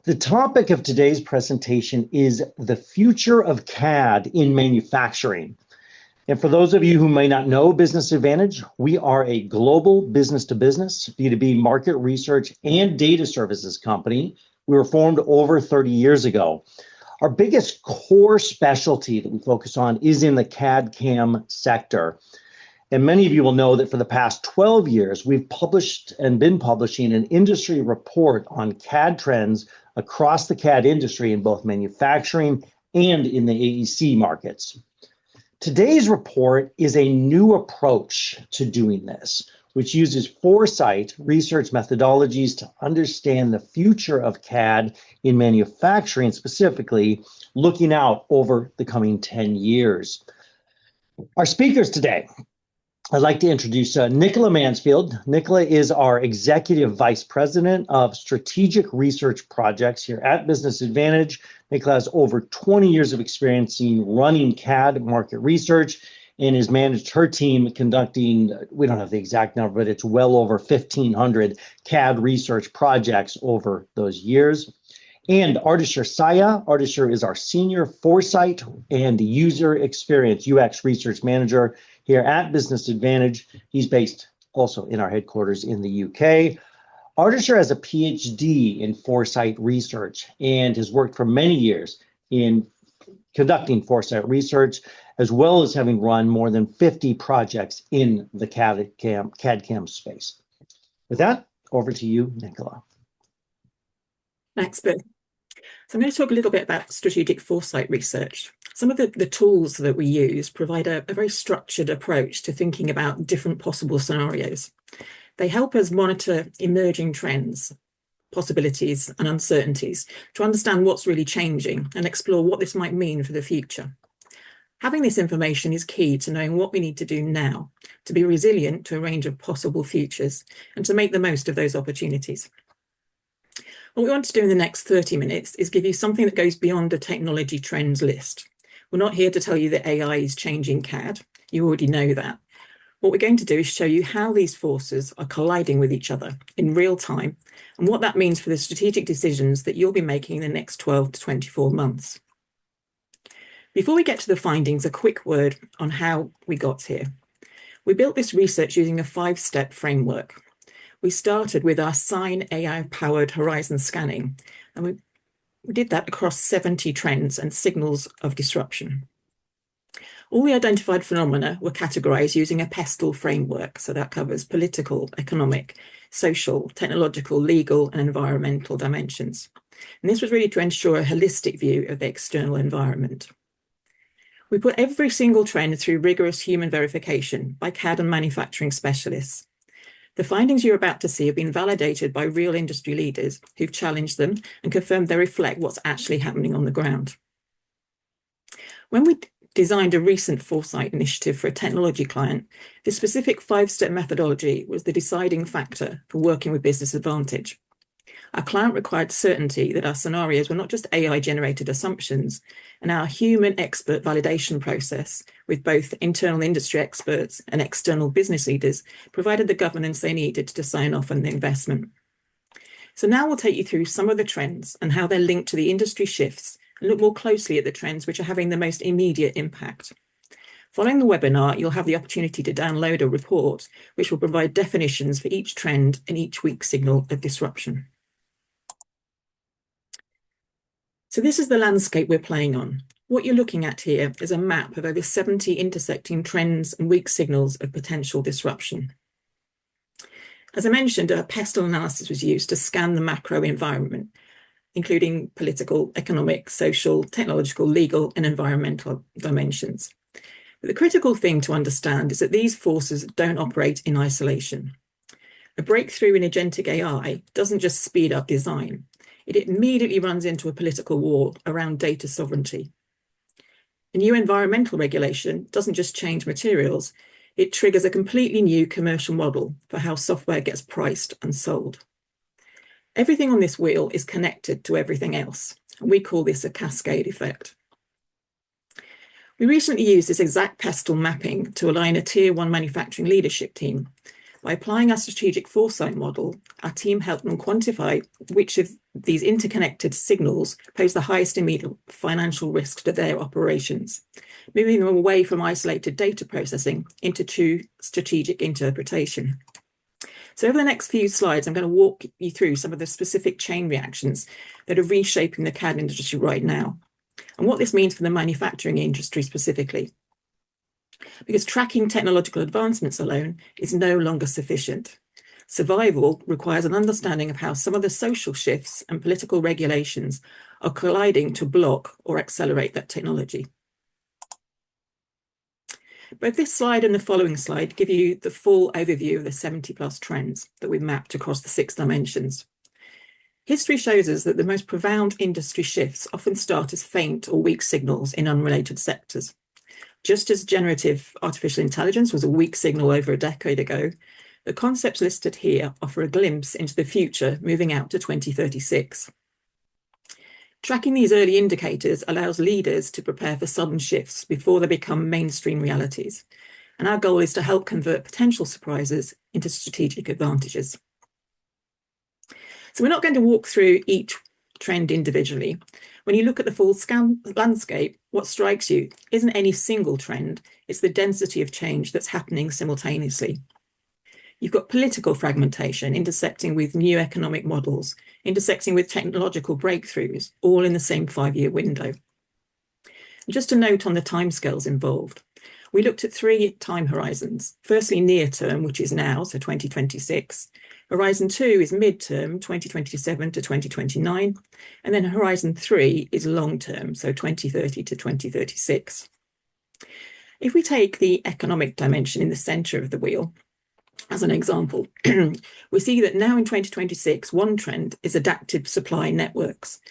The topic of today's presentation is the future of CAD in manufacturing. And for those of you who may not know Business Advantage, we are a global business-to-business, B2B market research and data services company. We were formed over 30 years ago. Our biggest core specialty that we focus on is in the CAD/CAM sector. And many of you will know that for the past 12 years, we've published and been publishing an industry report on CAD trends across the CAD industry in both manufacturing and in the AEC markets. Today's report is a new approach to doing this, which uses Foresight research methodologies to understand the future of CAD in manufacturing, specifically looking out over the coming 10 years. Our speakers today, I'd like to introduce Nicola Mansfield. Nicola is our Executive Vice President of Strategic Research Projects here at Business Advantage. Nicola has over 20 years of experience in running CAD market research and has managed her team conducting, we don't have the exact number, but it's well over 1,500 CAD research projects over those years. And Ardeshir Saya. Ardeshir is our Senior Foresight and User Experience UX Research Manager here at Business Advantage. He's based also in our headquarters in the UK. Ardeshir has a PhD in Foresight research and has worked for many years in conducting Foresight research, as well as having run more than 50 projects in the CAD/CAM space. With that, over to you, Nicola. Thanks, Bill. So I'm going to talk a little bit about strategic foresight research. Some of the tools that we use provide a very structured approach to thinking about different possible scenarios. They help us monitor emerging trends, possibilities, and uncertainties to understand what's really changing and explore what this might mean for the future. Having this information is key to knowing what we need to do now to be resilient to a range of possible futures and to make the most of those opportunities. What we want to do in the next 30 minutes is give you something that goes beyond a technology trends list. We're not here to tell you that AI is changing CAD. You already know that. What we're going to do is show you how these forces are colliding with each other in real time and what that means for the strategic decisions that you'll be making in the next 12 to 24 months. Before we get to the findings, a quick word on how we got here. We built this research using a 5-step framework. We started with our Sign AI-powered horizon scanning, and we did that across 70 trends and signals of disruption. All the identified phenomena were categorized using a PESTLE framework, so that covers political, economic, social, technological, legal, and environmental dimensions. And this was really to ensure a holistic view of the external environment. We put every single trend through rigorous human verification by CAD and manufacturing specialists. The findings you're about to see have been validated by real industry leaders who've challenged them and confirmed they reflect what's actually happening on the ground. When we designed a recent Foresight initiative for a technology client, this specific 5-step methodology was the deciding factor for working with Business Advantage. Our client required certainty that our scenarios were not just AI-generated assumptions, and our human expert validation process with both internal industry experts and external business leaders provided the governance they needed to sign off on the investment. So now we'll take you through some of the trends and how they're linked to the industry shifts and look more closely at the trends which are having the most immediate impact. Following the webinar, you'll have the opportunity to download a report which will provide definitions for each trend and each weak signal of disruption. So this is the landscape we're playing on. What you're looking at here is a map of over 70 intersecting trends and weak signals of potential disruption. As I mentioned, a PESTLE analysis was used to scan the macro environment, including political, economic, social, technological, legal, and environmental dimensions. But the critical thing to understand is that these forces don't operate in isolation. A breakthrough in agentic AI doesn't just speed up design. It immediately runs into a political war around data sovereignty. A new environmental regulation doesn't just change materials, it triggers a completely new commercial model for how software gets priced and sold. Everything on this wheel is connected to everything else, and we call this a cascade effect. We recently used this exact PESTLE mapping to align a Tier 1 manufacturing leadership team By applying our strategic foresight model, our team helped them quantify which of these interconnected signals pose the highest immediate financial risk to their operations, moving them away from isolated data processing into true strategic interpretation. So over the next few slides, I'm going to walk you through some of the specific chain reactions that are reshaping the CAD industry right now, and what this means for the manufacturing industry specifically. Because tracking technological advancements alone is no longer sufficient. Survival requires an understanding of how some of the social shifts and political regulations are colliding to block or accelerate that technology. Both this slide and the following slide give you the full overview of the 70+ trends that we've mapped across the 6 dimensions. History shows us that the most profound industry shifts often start as faint or weak signals in unrelated sectors. Just as generative artificial intelligence was a weak signal over a decade ago, the concepts listed here offer a glimpse into the future moving out to 2036. Tracking these early indicators allows leaders to prepare for sudden shifts before they become mainstream realities. And our goal is to help convert potential surprises into strategic advantages. So we're not going to walk through each trend individually. When you look at the full landscape, what strikes you isn't any single trend, it's the density of change that's happening simultaneously. You've got political fragmentation intersecting with new economic models, intersecting with technological breakthroughs, all in the same 5-year window. And just a note on the timescales involved. We looked at 3 time horizons. Firstly, near term, which is now, so 2026. Horizon 2 is mid-term, 2027 to 2029. And then Horizon 3 is long-term, so 2030 to 2036. If we take the economic dimension in the centre of the wheel, as an example, we see that now in 2026, one trend is adaptive supply networks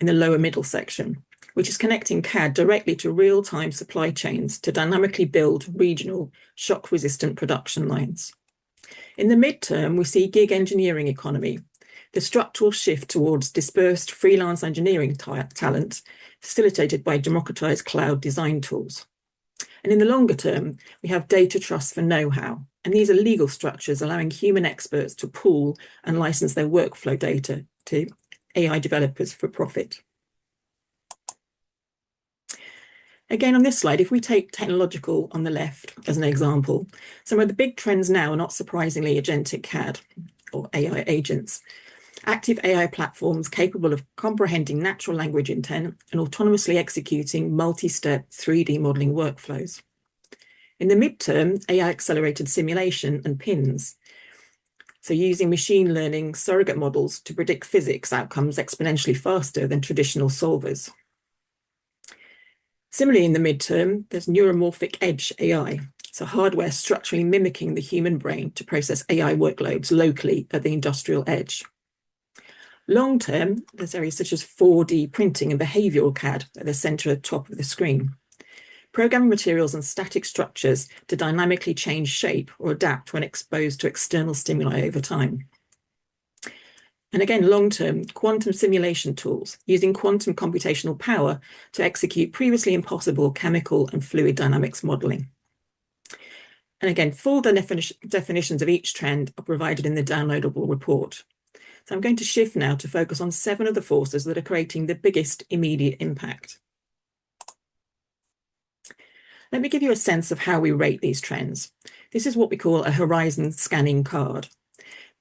in the lower middle section, which is connecting CAD directly to real-time supply chains to dynamically build regional shock-resistant production lines. In the midterm, we see gig engineering economy, the structural shift towards dispersed freelance engineering talent facilitated by democratized cloud design tools. And in the longer term, we have data trust for know-how. And these are legal structures allowing human experts to pool and license their workflow data to AI developers for profit. Again, on this slide, if we take technological on the left as an example, some of the big trends now are not surprisingly agentic CAD or AI agents. Active AI platforms capable of comprehending natural language intent and autonomously executing multi-step 3D modeling workflows. In the midterm, AI accelerated simulation and pins. So using machine learning surrogate models to predict physics outcomes exponentially faster than traditional solvers. Similarly, in the midterm, there's neuromorphic edge AI, so hardware structurally mimicking the human brain to process AI workloads locally at the industrial edge. Long term, there's areas such as 4D printing and behavioral CAD at the center at the top of the screen. Programming materials and static structures to dynamically change shape or adapt when exposed to external stimuli over time. And again, long-term, quantum simulation tools using quantum computational power to execute previously impossible chemical and fluid dynamics modeling. And again, full definitions of each trend are provided in the downloadable report. So I'm going to shift now to focus on 7 of the forces that are creating the biggest immediate impact. Let me give you a sense of how we rate these trends. This is what we call a horizon scanning card.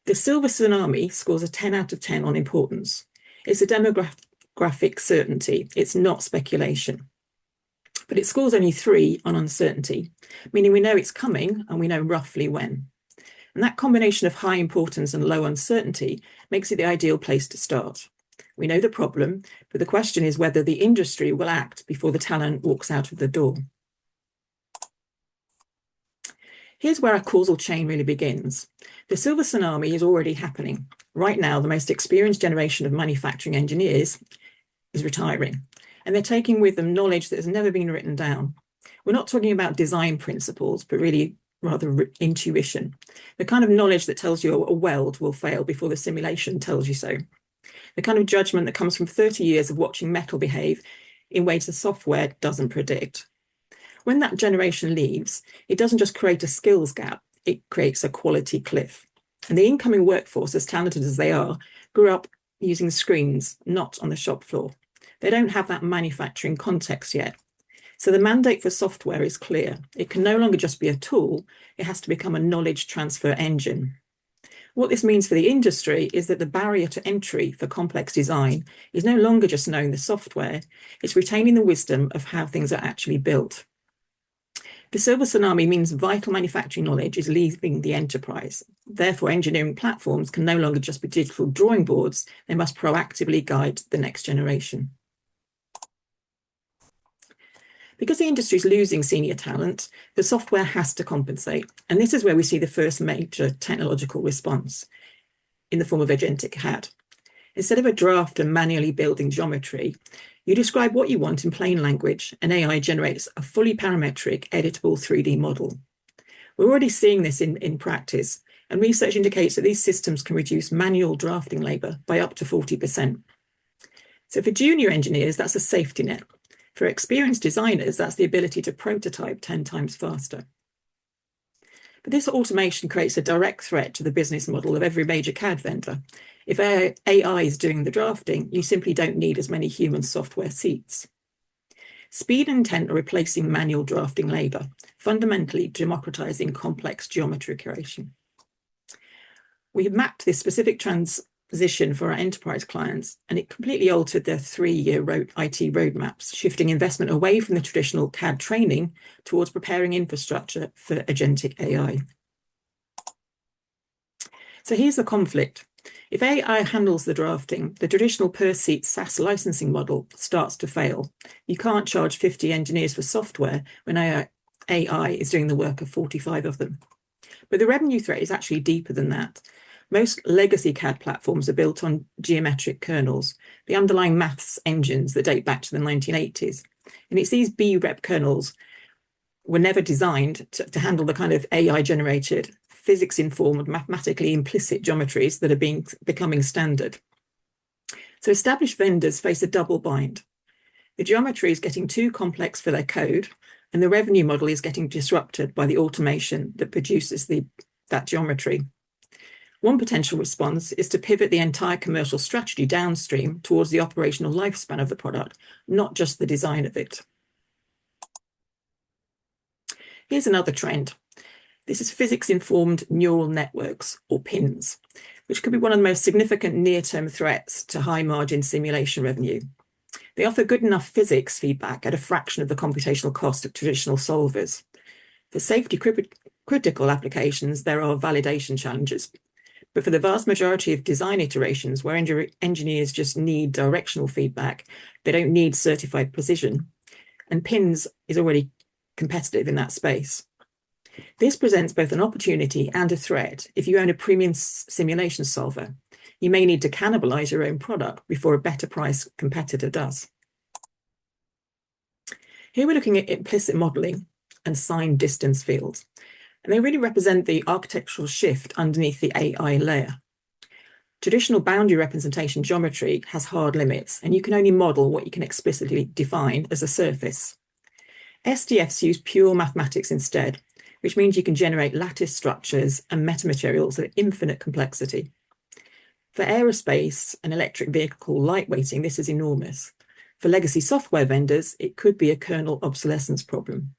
The silver tsunami scores a 10 out of 10 on importance. It's a demographic certainty. It's not speculation. But it scores only 3 on uncertainty, meaning we know it's coming and we know roughly when. And that combination of high importance and low uncertainty makes it the ideal place to start. We know the problem, but the question is whether the industry will act before the talent walks out of the door. Here's where our causal chain really begins. The silver tsunami is already happening. Right now, the most experienced generation of manufacturing engineers is retiring, and they're taking with them knowledge that has never been written down. We're not talking about design principles, but really rather intuition. The kind of knowledge that tells you a weld will fail before the simulation tells you so. The kind of judgment that comes from 30 years of watching metal behave in ways the software doesn't predict. When that generation leaves, it doesn't just create a skills gap, it creates a quality cliff. And the incoming workforce, as talented as they are, grew up using screens, not on the shop floor. They don't have that manufacturing context yet. So the mandate for software is clear. It can no longer just be a tool, it has to become a knowledge transfer engine. What this means for the industry is that the barrier to entry for complex design is no longer just knowing the software, it's retaining the wisdom of how things are actually built. The silver tsunami means vital manufacturing knowledge is leaving the enterprise. Therefore, engineering platforms can no longer just be digital drawing boards, they must proactively guide the next generation. Because the industry is losing senior talent, the software has to compensate. And this is where we see the first major technological response in the form of agentic CAD. Instead of a draft and manually building geometry, you describe what you want in plain language, and AI generates a fully parametric, editable 3D model. We're already seeing this in practice, and research indicates that these systems can reduce manual drafting labor by up to 40%. So for junior engineers, that's a safety net. For experienced designers, that's the ability to prototype 10 times faster. But this automation creates a direct threat to the business model of every major CAD vendor. If AI is doing the drafting, you simply don't need as many human software seats. Speed and intent are replacing manual drafting labor, fundamentally democratizing complex geometry creation. We have mapped this specific transition for our enterprise clients, and it completely altered their 3-year IT roadmaps, shifting investment away from the traditional CAD training towards preparing infrastructure for agentic AI. So here's the conflict. If AI handles the drafting, the traditional per-seat SaaS licensing model starts to fail. You can't charge 50 engineers for software when AI is doing the work of 45 of them. But the revenue threat is actually deeper than that. Most legacy CAD platforms are built on geometric kernels, the underlying maths engines that date back to the 1980s. And it's these B-rep kernels were never designed to handle the kind of AI-generated, physics-informed, mathematically implicit geometries that are becoming standard. So established vendors face a double bind. The geometry is getting too complex for their code, and the revenue model is getting disrupted by the automation that produces that geometry. One potential response is to pivot the entire commercial strategy downstream towards the operational lifespan of the product, not just the design of it. Here's another trend. This is physics-informed neural networks, or PINs, which could be one of the most significant near-term threats to high-margin simulation revenue. They offer good enough physics feedback at a fraction of the computational cost of traditional solvers. For safety-critical applications, there are validation challenges. But for the vast majority of design iterations where engineers just need directional feedback, they don't need certified precision. And PINs is already competitive in that space. This presents both an opportunity and a threat. If you own a premium simulation solver, you may need to cannibalize your own product before a better price competitor does. Here we're looking at implicit modeling and signed distance fields. And they really represent the architectural shift underneath the AI layer. Traditional boundary representation geometry has hard limits, and you can only model what you can explicitly define as a surface. SDFs use pure mathematics instead, which means you can generate lattice structures and metamaterials of infinite complexity. For aerospace and electric vehicle lightweighting, this is enormous. For legacy software vendors, it could be a kernel obsolescence problem.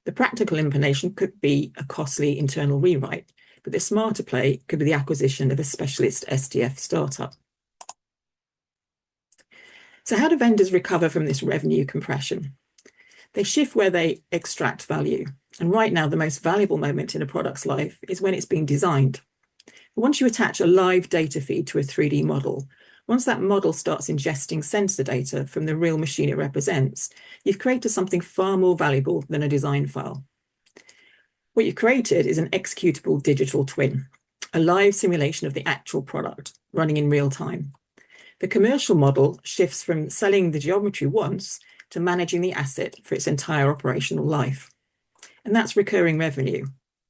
The practical implementation could be a costly internal rewrite, but the smarter play could be the acquisition of a specialist SDF startup. So how do vendors recover from this revenue compression? They shift where they extract value. And right now, the most valuable moment in a product's life is when it's being designed. Once you attach a live data feed to a 3D model, once that model starts ingesting sensor data from the real machine it represents, you've created something far more valuable than a design file. What you've created is an executable digital twin, a live simulation of the actual product running in real time. The commercial model shifts from selling the geometry once to managing the asset for its entire operational life. And that's recurring revenue.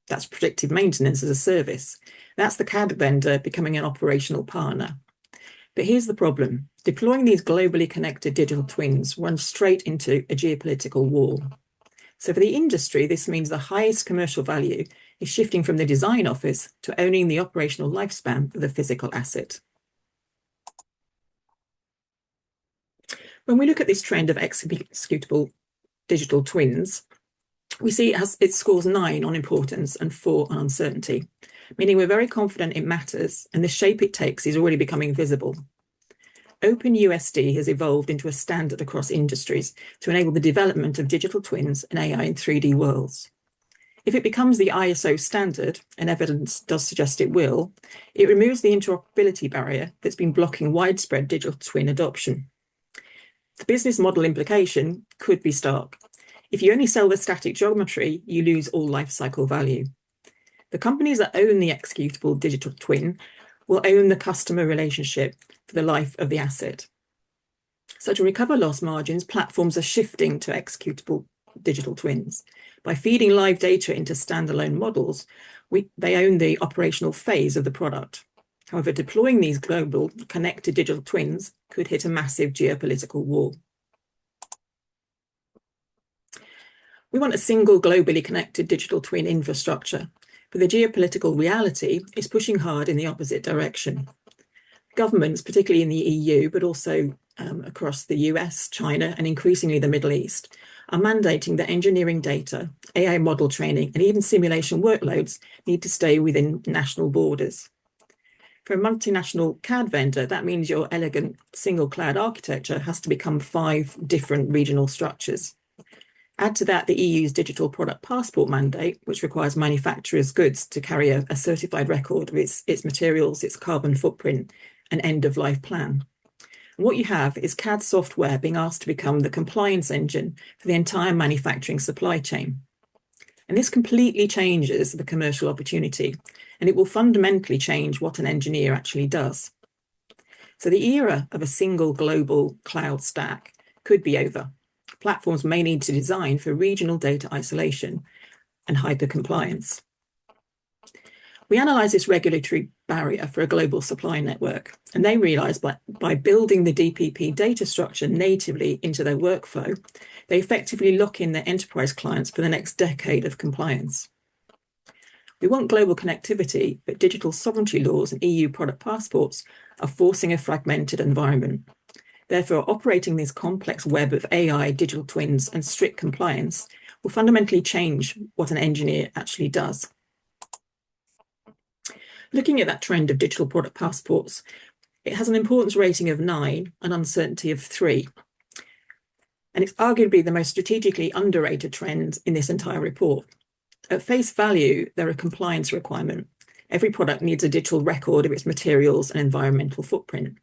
That's predictive maintenance as a service. That's the CAD vendor becoming an operational partner. But here's the problem. Deploying these globally connected digital twins runs straight into a geopolitical war. So for the industry, this means the highest commercial value is shifting from the design office to owning the operational lifespan of the physical asset. When we look at this trend of executable digital twins, we see it scores 9 on importance and 4 on uncertainty, meaning we're very confident it matters and the shape it takes is already becoming visible. OpenUSD has evolved into a standard across industries to enable the development of digital twins and AI in 3D worlds. If it becomes the ISO standard, and evidence does suggest it will, it removes the interoperability barrier that's been blocking widespread digital twin adoption. The business model implication could be stark. If you only sell the static geometry, you lose all life cycle value. The companies that own the executable digital twin will own the customer relationship for the life of the asset. So to recover lost margins, platforms are shifting to executable digital twins. By feeding live data into standalone models, they own the operational phase of the product. However, deploying these global connected digital twins could hit a massive geopolitical wall. We want a single globally connected digital twin infrastructure, but the geopolitical reality is pushing hard in the opposite direction. Governments, particularly in the EU, but also across the US, China, and increasingly the Middle East, are mandating that engineering data, AI model training, and even simulation workloads need to stay within national borders. For a multinational CAD vendor, that means your elegant single cloud architecture has to become 5 different regional structures. Add to that the EU's digital product passport mandate, which requires manufacturers' goods to carry a certified record of its materials, its carbon footprint, and end-of-life plan. And what you have is CAD software being asked to become the compliance engine for the entire manufacturing supply chain. And this completely changes the commercial opportunity, and it will fundamentally change what an engineer actually does. So the era of a single global cloud stack could be over. Platforms may need to design for regional data isolation and hyper-compliance. We analysed this regulatory barrier for a global supply network, and they realised by building the DPP data structure natively into their workflow, they effectively lock in their enterprise clients for the next decade of compliance. We want global connectivity, but digital sovereignty laws and EU product passports are forcing a fragmented environment. Therefore, operating this complex web of AI, digital twins, and strict compliance will fundamentally change what an engineer actually does. Looking at that trend of digital product passports, it has an importance rating of 9 and uncertainty of 3. And it's arguably the most strategically underrated trend in this entire report. At face value, they're a compliance requirement. Every product needs a digital record of its materials and environmental footprint.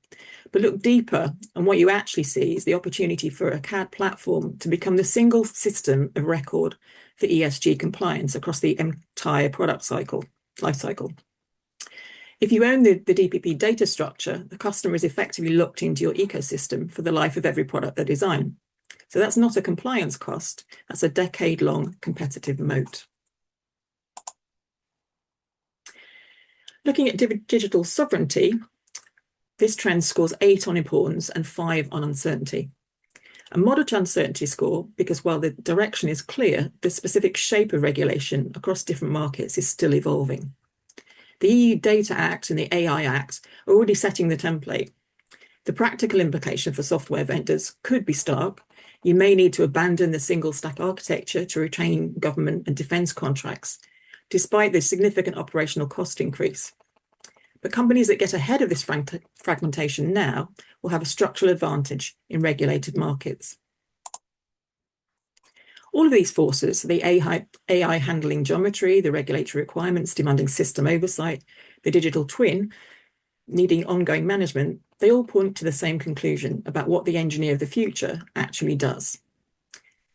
But look deeper, and what you actually see is the opportunity for a CAD platform to become the single system of record for ESG compliance across the entire product life cycle. If you own the DPP data structure, the customer is effectively locked into your ecosystem for the life of every product they design. So that's not a compliance cost, that's a decade-long competitive moat. Looking at digital sovereignty, this trend scores 8 on importance and 5 on uncertainty. A moderate uncertainty score because while the direction is clear, the specific shape of regulation across different markets is still evolving. The EU Data Act and the AI Act are already setting the template. The practical implication for software vendors could be stark. You may need to abandon the single stack architecture to retain government and defence contracts, despite the significant operational cost increase. But companies that get ahead of this fragmentation now will have a structural advantage in regulated markets. All of these forces, the AI handling geometry, the regulatory requirements demanding system oversight, the digital twin needing ongoing management, they all point to the same conclusion about what the engineer of the future actually does.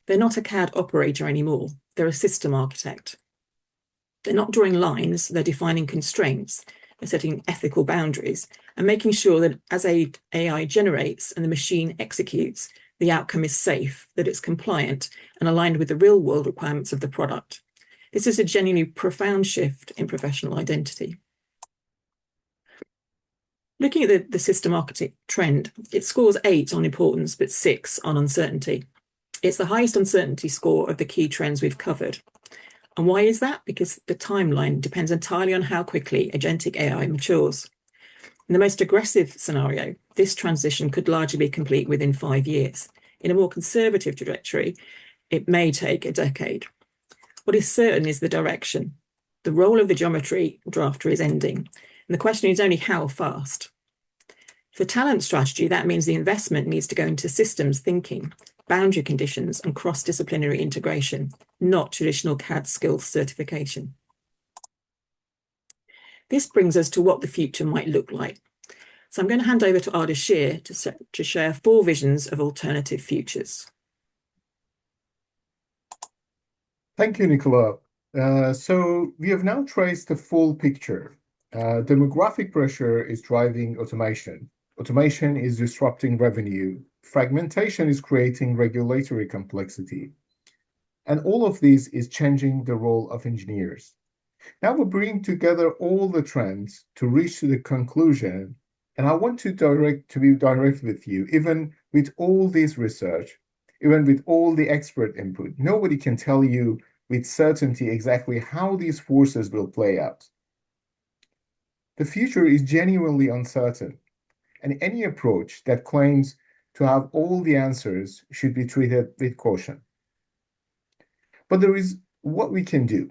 They're not a CAD operator anymore, they're a system architect. They're not drawing lines, they're defining constraints, they're setting ethical boundaries, and making sure that as AI generates and the machine executes, the outcome is safe, that it's compliant and aligned with the real world requirements of the product. This is a genuinely profound shift in professional identity. Looking at the system architect trend, it scores 8 on importance, but 6 on uncertainty. It's the highest uncertainty score of the key trends we've covered. And why is that? Because the timeline depends entirely on how quickly agentic AI matures. In the most aggressive scenario, this transition could largely be complete within 5 years. In a more conservative trajectory, it may take a decade. What is certain is the direction. The role of the geometry drafter is ending, and the question is only how fast. For talent strategy, that means the investment needs to go into systems thinking, boundary conditions, and cross-disciplinary integration, not traditional CAD skills certification. This brings us to what the future might look like. So I'm going to hand over to Ardashir to share 4 visions of alternative futures. Thank you, Nicola. So we have now traced the full picture. Demographic pressure is driving automation. Automation is disrupting revenue. Fragmentation is creating regulatory complexity. And all of this is changing the role of engineers. Now we bring together all the trends to reach to the conclusion, and I want to be direct with you. Even with all this research, even with all the expert input, nobody can tell you with certainty exactly how these forces will play out. The future is genuinely uncertain, and any approach that claims to have all the answers should be treated with caution. But there is what we can do.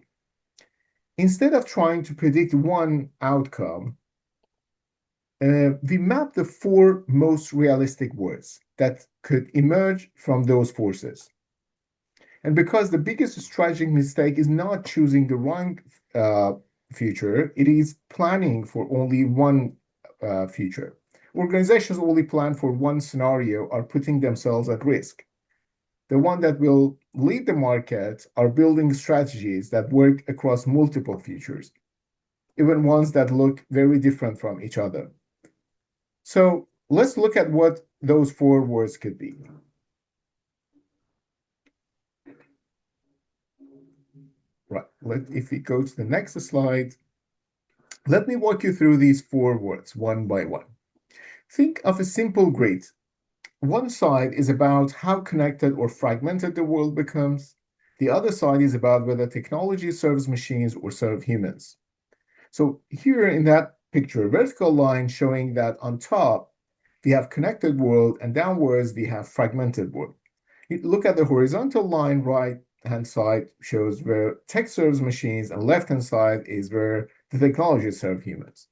Instead of trying to predict one outcome, we map the 4 most realistic words that could emerge from those forces. And because the biggest strategic mistake is not choosing the wrong future, it is planning for only one future. Organizations only plan for one scenario are putting themselves at risk. The one that will lead the market are building strategies that work across multiple futures, even ones that look very different from each other. So let's look at what those 4 words could be. Right, if we go to the next slide, let me walk you through these 4 words one by one. Think of a simple grid. One side is about how connected or fragmented the world becomes. The other side is about whether technology serves machines or serve humans. So here in that picture, vertical line showing that on top, we have connected world, and downwards we have fragmented world. You look at the horizontal line, right-hand side shows where tech serves machines, and left-hand side is where the technology serves humans.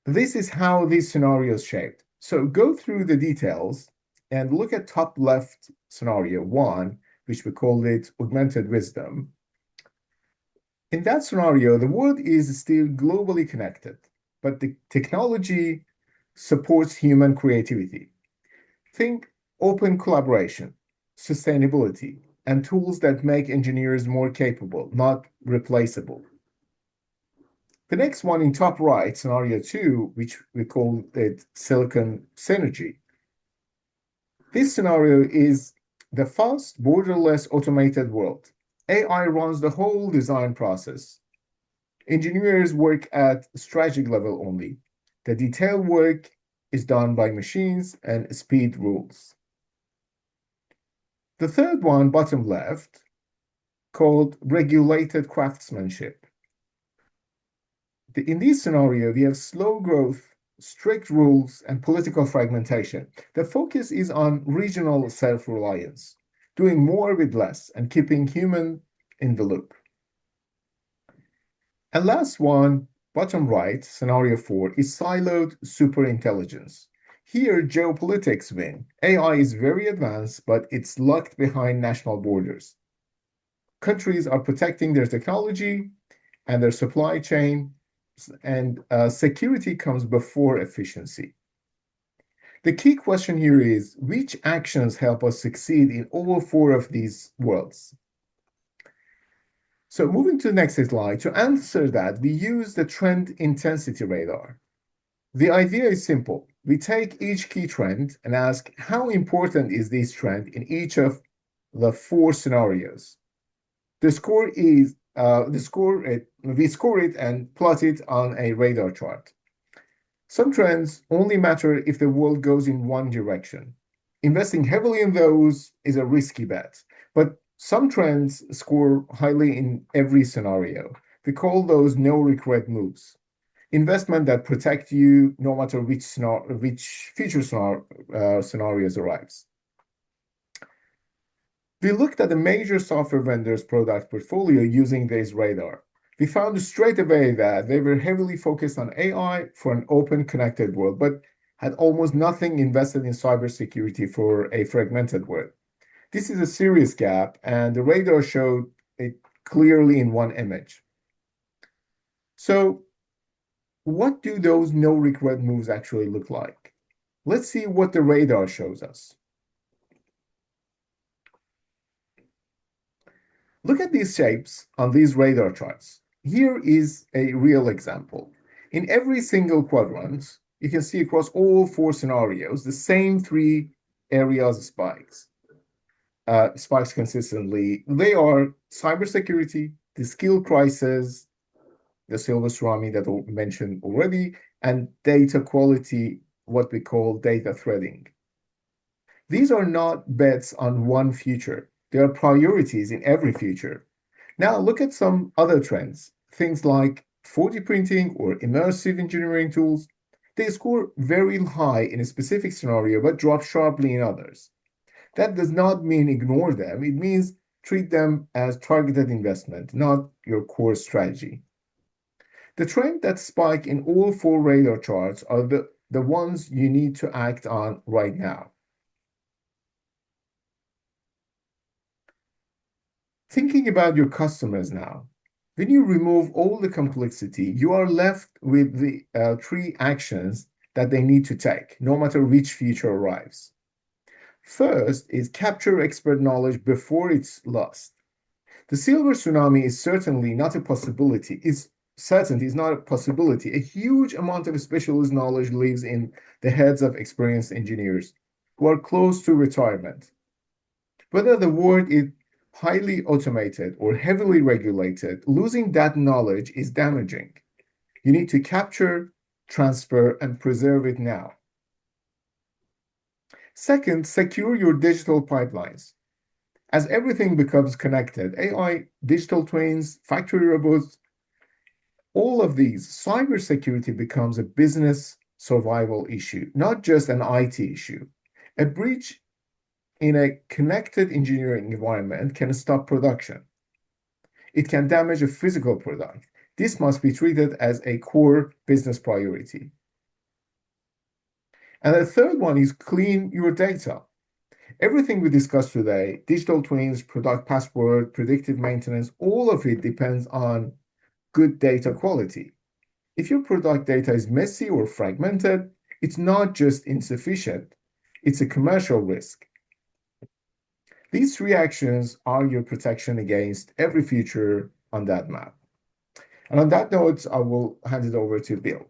This is how these scenarios shaped. So go through the details and look at top left scenario 1, which we call it augmented wisdom. In that scenario, the world is still globally connected, but the technology supports human creativity. Think open collaboration, sustainability, and tools that make engineers more capable, not replaceable. The next one in top right, scenario 2, which we call it silicon synergy. This scenario is the fast, borderless, automated world. AI runs the whole design process. Engineers work at strategic level only. The detailed work is done by machines and speed rules. The third one, bottom left, called regulated craftsmanship. In this scenario, we have slow growth, strict rules, and political fragmentation. The focus is on regional self-reliance, doing more with less and keeping human in the loop. And last one, bottom right, scenario 4, is siloed superintelligence. Here, geopolitics win. AI is very advanced, but it's locked behind national borders. Countries are protecting their technology and their supply chain, and security comes before efficiency. The key question here is, which actions help us succeed in all 4 of these worlds? So moving to the next slide, to answer that, we use the trend intensity radar. The idea is simple. We take each key trend and ask, how important is this trend in each of the 4 scenarios? We score it and plot it on a radar chart. Some trends only matter if the world goes in one direction. Investing heavily in those is a risky bet, but Some trends score highly in every scenario. We call those no-regret moves. Investment that protect you no matter which future scenarios arrives. We looked at the major software vendors' product portfolio using this radar. We found straight away that they were heavily focused on AI for an open, connected world, but had almost nothing invested in cybersecurity for a fragmented world. This is a serious gap, and the radar showed it clearly in one image. So, what do those no-regret moves actually look like? Let's see what the radar shows us. Look at these shapes on these radar charts. Here is a real example. In every single quadrant, you can see across all 4 scenarios, the same 3 areas of spikes consistently. They are cybersecurity, the skill crisis, the silver tsunami that I mentioned already, and data quality, what we call data threading. These are not bets on one future. They are priorities in every future. Now look at some other trends, things like 4D printing or immersive engineering tools. They score very high in a specific scenario, but drop sharply in others. That does not mean ignore them. It means treat them as targeted investment, not your core strategy. The trend that spike in all 4 radar charts are the ones you need to act on right now. Thinking about your customers now, when you remove all the complexity, you are left with the 3 actions that they need to take, no matter which feature arrives. First is capture expert knowledge before it's lost. The silver tsunami is certainly not a possibility. Certainty is not a possibility. A huge amount of specialist knowledge lives in the heads of experienced engineers who are close to retirement. Whether the world is highly automated or heavily regulated, losing that knowledge is damaging. You need to capture, transfer, and preserve it now. Second, secure your digital pipelines. As everything becomes connected, AI, digital twins, factory robots, all of these, cybersecurity becomes a business survival issue, not just an IT issue. A breach in a connected engineering environment can stop production. It can damage a physical product. This must be treated as a core business priority. And the third one is clean your data. Everything we discussed today, digital twins, product passport, predictive maintenance, all of it depends on good data quality. If your product data is messy or fragmented, it's not just insufficient, it's a commercial risk. These 3 actions are your protection against every feature on that map. And on that note, I will hand it over to Bill.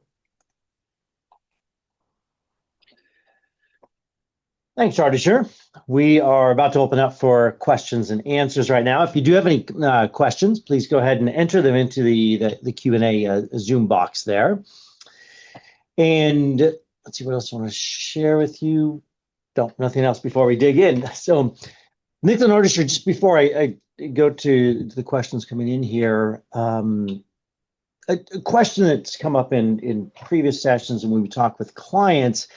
Thanks, Ardeshir. We are about to open up for questions and answers right now. If you do have any questions, please go ahead and enter them into the Q&A Zoom box there. And let's see what else I want to share with you. Nothing else before we dig in. So, Nick and Ardeshir, just before I go to the questions coming in here, a question that's come up in previous sessions and when we talk with clients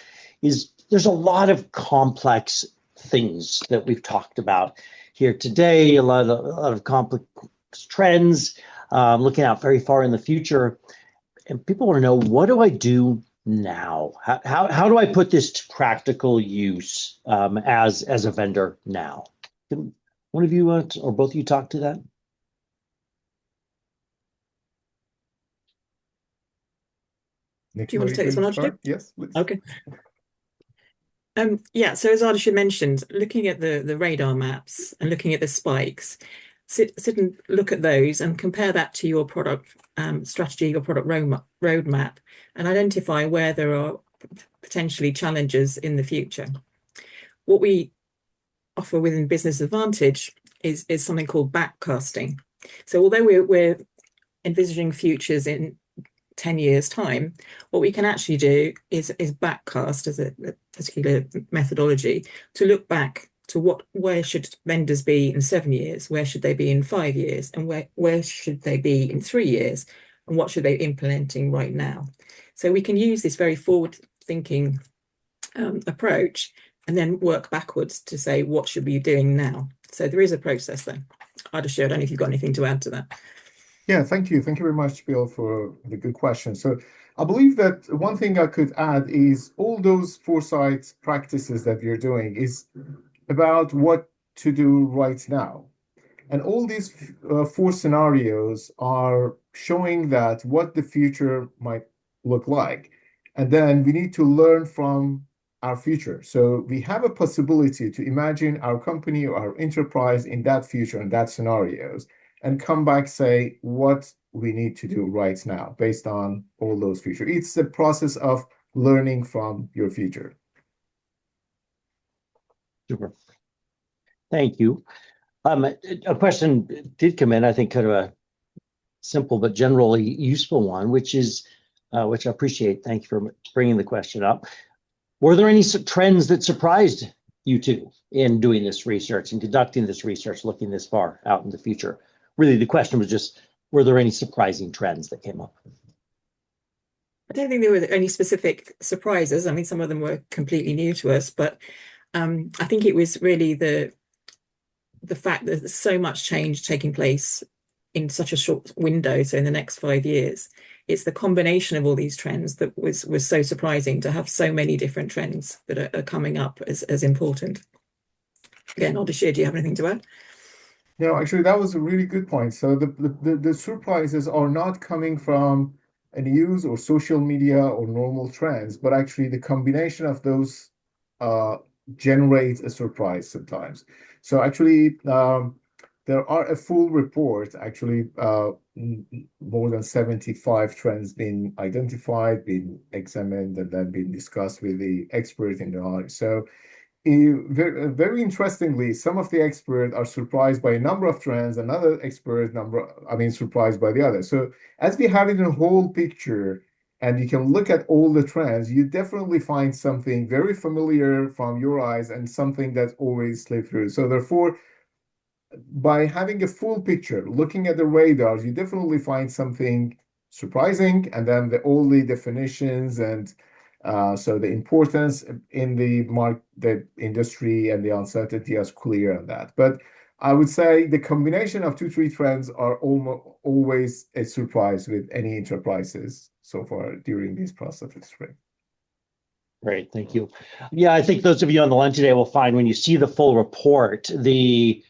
is there's a lot of complex things that we've talked about here today, a lot of complex trends, looking out very far in the future. And people want to know, what do I do now? How do I put this to practical use as a vendor now? Can one of you or both of you talk to that? Nick, do you want to take this one, Ardeshir? Yes, please. Okay. Yeah, so as Ardeshir mentioned, looking at the radar maps and looking at the spikes, sit and look at those and compare that to your product strategy, your product roadmap, and identify where there are potentially challenges in the future. What we offer within Business Advantage is something called backcasting. So although we're envisaging futures in 10 years' time, what we can actually do is backcast as a particular methodology to look back to where should vendors be in 7 years, where should they be in 5 years, and where should they be in 3 years, and what should they be implementing right now. So we can use this very forward-thinking approach and then work backwards to say, what should we be doing now? So there is a process there. I'd assure, I don't know if you've got anything to add to that. Yeah, thank you. Thank you very much, Bill, for the good question. So I believe that one thing I could add is all those foresight practices that you're doing is about what to do right now. And all these four scenarios are showing that what the future might look like. And then we need to learn from our future. So we have a possibility to imagine our company or our enterprise in that future and that scenarios, and come back, say what we need to do right now based on all those future. It's a process of learning from your future. Super. Thank you. A question did come in, I think kind of a simple but generally useful one, which I appreciate. Thank you for bringing the question up. Were there any trends that surprised you two in doing this research and conducting this research, looking this far out in the future? Really, the question was just, were there any surprising trends that came up? I don't think there were any specific surprises. I mean, some of them were completely new to us, but I think it was really the fact that there's so much change taking place in such a short window. So in the next 5 years, it's the combination of all these trends that was so surprising, to have so many different trends that are coming up as important. Again, Odishir, do you have anything to add? No, actually, that was a really good point. So the surprises are not coming from a news or social media or normal trends, but actually the combination of those generates a surprise sometimes. So actually, there are a full report, actually, more than 75 trends being identified, being examined, and then being discussed with the expert in the area. So very interestingly, some of the experts are surprised by a number of trends, another expert surprised by the other. So as we have it in a whole picture, and you can look at all the trends, you definitely find something very familiar from your eyes and something that always slips through. So therefore, by having a full picture, looking at the radars, you definitely find something surprising, and then all the definitions and so the importance in the industry and the uncertainty is clear on that. But I would say the combination of 2-3 trends are always a surprise with any enterprises so far during this process of spring. Great, thank you. Yeah, I think those of you on the line today will find when you see the full report, the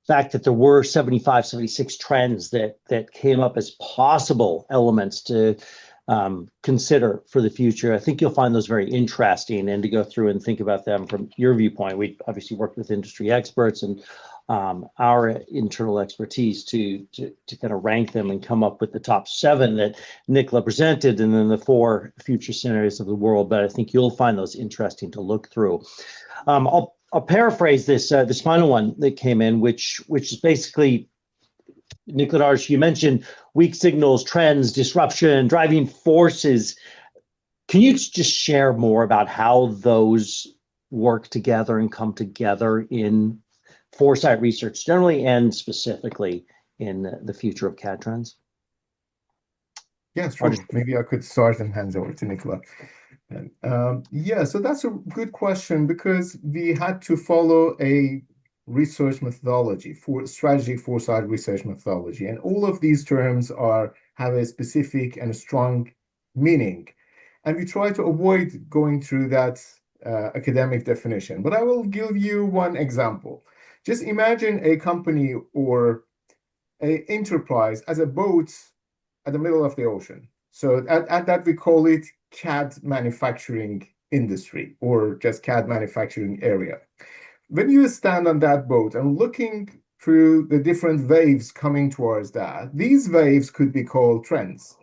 fact that there were 75, 76 trends that came up as possible elements to consider for the future. I think you'll find those very interesting, and to go through and think about them from your viewpoint. We obviously worked with industry experts and our internal expertise to kind of rank them and come up with the top 7 that Nicola presented, and then the 4 future scenarios of the world. But I think you'll find those interesting to look through. I'll paraphrase this final one that came in, which is basically, Nicola, you mentioned weak signals, trends, disruption, driving forces. Can you just share more about how those work together and come together in Foresight research generally, and specifically in the future of CAD trends? Yes, sure. Maybe I could start and hand over to Nicola. Yeah, so that's a good question, because we had to follow a research methodology, for strategy foresight research methodology, and all of these terms have a specific and a strong meaning, and we try to avoid going through that academic definition. But I will give you one example. Just imagine a company or an enterprise as a boat at the middle of the ocean. So at that we call it CAD manufacturing industry, or just CAD manufacturing area. When you stand on that boat and looking through the different waves coming towards that, these waves could be called trends.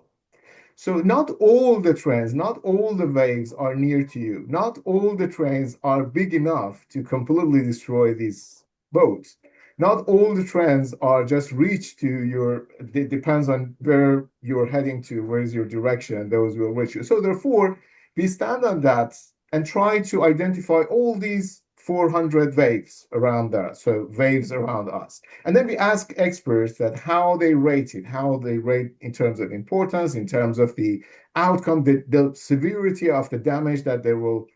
So not all the trends, not all the waves are near to you. Not all the trends are big enough to completely destroy these boats. Not all the trends are just reach to your, it depends on where you're heading to, where is your direction, those will reach you. So therefore, we stand on that and try to identify all these 400 waves around that, so waves around us. And then we ask experts that how they rate it, how they rate in terms of importance, in terms of the outcome, the severity of the damage that they will,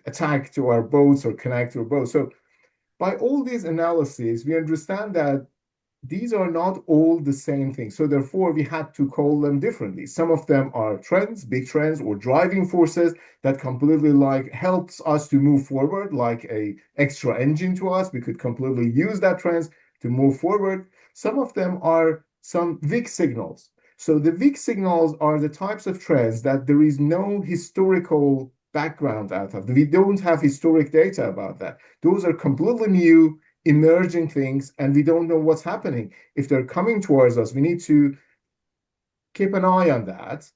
attack to our boats or connect to our boats. So by all these analyses, we understand that these are not all the same thing. So therefore, we had to call them differently. Some of them are trends, big trends, or driving forces that completely helps us to move forward, like a extra engine to us. We could completely use that trends to move forward. Some of them are some weak signals. So the weak signals are the types of trends that there is no historical background out of. We don't have historic data about that. Those are completely new, emerging things, and we don't know what's happening. If they're coming towards us, we need to keep an eye on that.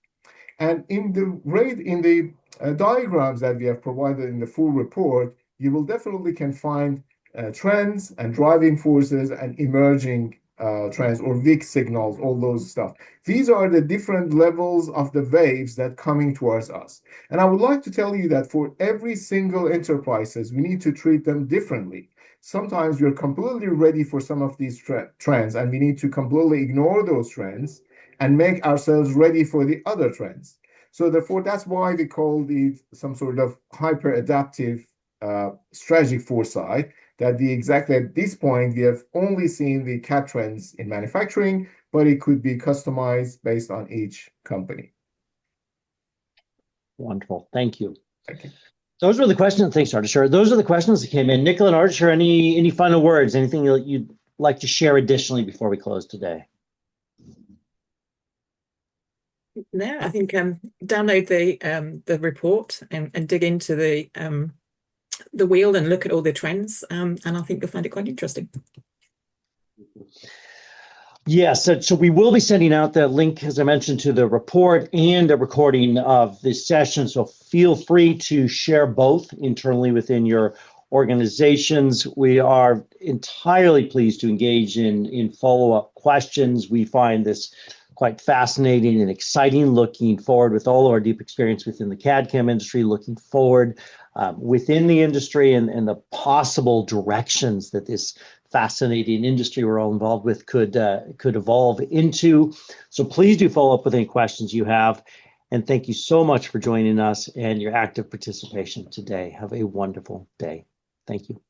And in the diagrams that we have provided in the full report, you will definitely can find trends and driving forces and emerging trends or weak signals, all those stuff. These are the different levels of the waves that coming towards us. And I would like to tell you that for every single enterprises, we need to treat them differently. Sometimes we're completely ready for some of these trends, and we need to completely ignore those trends and make ourselves ready for the other trends. So therefore, that's why we call it some sort of hyper-adaptive strategic foresight, that exactly at this point, we have only seen the CAD trends in manufacturing, but it could be customized based on each company. Wonderful. Thank you. Thank you. Those were the questions. Thanks, Ardeshir. Those are the questions that came in. Nicola and Ardeshir, any final words? Anything you'd like to share additionally before we close today? No, I think download the report and dig into the wheel and look at all the trends, and I think you'll find it quite interesting. Yes, so we will be sending out the link, as I mentioned, to the report and a recording of this session. So feel free to share both internally within your organizations. We are entirely pleased to engage in follow-up questions. We find this quite fascinating and exciting, looking forward with all of our deep experience within the CAD/CAM industry, looking forward within the industry and the possible directions that this fascinating industry we're all involved with could evolve into. So please do follow up with any questions you have. And thank you so much for joining us and your active participation today. Have a wonderful day. Thank you.